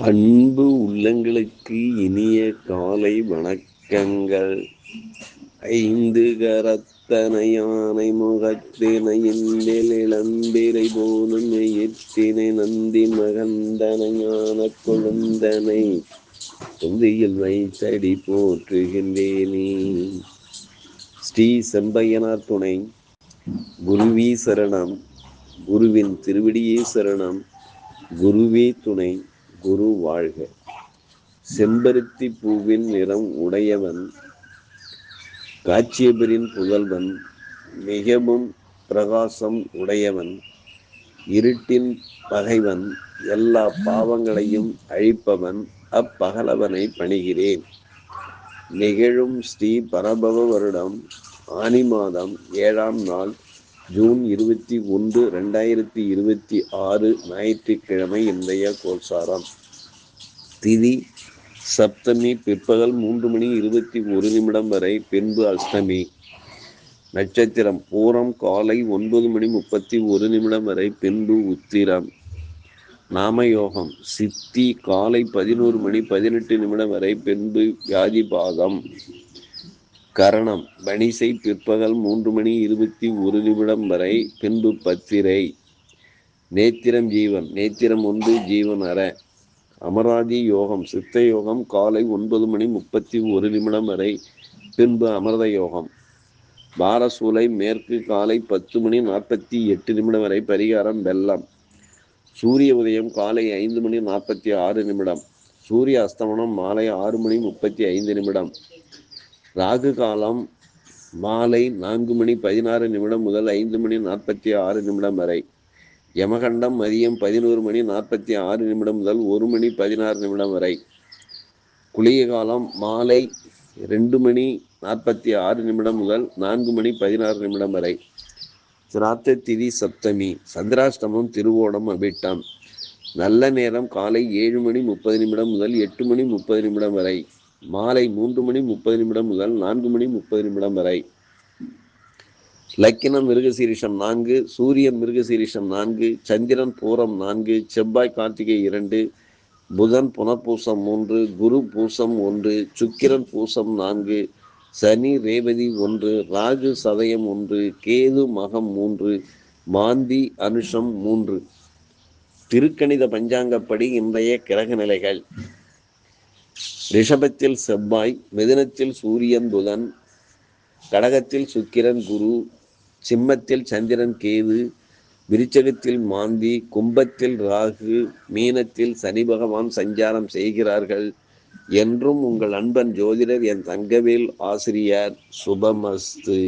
அன்பு உள்ளங்களுக்கு இனிய காலை வணக்கங்கள். ஐந்து கரத்தனை யானை முகத்தினை இந்தில் இளம்பிரை போலும் எயிற்றினை நந்தி மகந்தனை ஞான கொழுந்தனை தொந்தியில் வைத்தடி போற்றுகின்றேனே. ஸ்ரீ செம்பையனார் துணை. குருவே சரணம். குருவின் திருவடியே சரணம். குருவே துணை. குரு வாழ்க. செம்பருத்தி பூவின் நிறம் உடையவன், காட்சியபரின் புதல்வன், மிகவும் பிரகாசம் உடையவன், இருட்டின் பகைவன், எல்லா பாவங்களையும் அழிப்பவன், அப்பகலவனை பணிகிறேன். நிகழும் ஸ்ரீ பரபவ வருடம் ஆனி மாதம் 7ஆம் நாள் ஜூன் 21, 2026 ஞாயிற்றுக்கிழமை. இன்றைய கோல்சாரம். திதி சப்தமி பிற்பகல் 3:21 வரை, பின்பு அஷ்டமி. நட்சத்திரம் பூரம் காலை 9:31 வரை, பின்பு உத்திரம். நாமயோகம் சித்தி காலை 11:18 வரை, பின்பு வியாதிபாதம். கரணம் பனிசை பிற்பகல் 3:21 வரை, பின்பு பத்திரை. நேத்திரம் ஜீவன். நேத்திரம் 1 ஜீவன் அற. அமராதி யோகம் சித்த யோகம் காலை 9:31 வரை, பின்பு அமிர்த யோகம். பாரசூலை மேற்கு காலை 10:48 வரை, பரிகாரம் வெள்ளம். சூரிய உதயம் காலை 5:46. சூரிய அஸ்தமனம் மாலை 6:35. ராகு காலம் மாலை 4:16 முதல் 5:46 வரை. யமகண்டம் மதியம் 11:46 முதல் 1:16 வரை. குளிகை காலம் மாலை 2:46 முதல் 4:16 வரை. சிராத்த திதி சப்தமி. சந்திராஷ்டமம் திருவோணம் அபிட்டம். நல்ல நேரம் காலை 7:30 முதல் 8:30 வரை. மாலை 3:30 முதல் 4:30 வரை. லக்கினம் மிருகசீரிஷம் 4, சூரியன் மிருகசீரிஷம் 4, சந்திரன் பூரம் 4, செவ்வாய் கார்த்திகை 2, புதன் புனர்பூசம் 3, குரு பூசம் 1, சுக்கிரன் பூசம் 4, சனி ரேவதி 1, ராகு சதயம் 1, கேது மகம் 3, மாந்தி அனுஷம் 3. திருக்கணித பஞ்சாங்கப்படி இன்றைய கிரக நிலைகள். ரிஷபத்தில் செவ்வாய், மிதுனத்தில் சூரியன் புதன், கடகத்தில் சுக்கிரன் குரு, சிம்மத்தில் சந்திரன் கேது, விருச்சகத்தில் மாந்தி, கும்பத்தில் ராகு, மீனத்தில் சனி பகவான் சஞ்சாரம் செய்கிறார்கள். என்றும் உங்கள் அன்பன் ஜோதிடர் என் தங்கவேல் ஆசிரியர். சுபமஸ்து.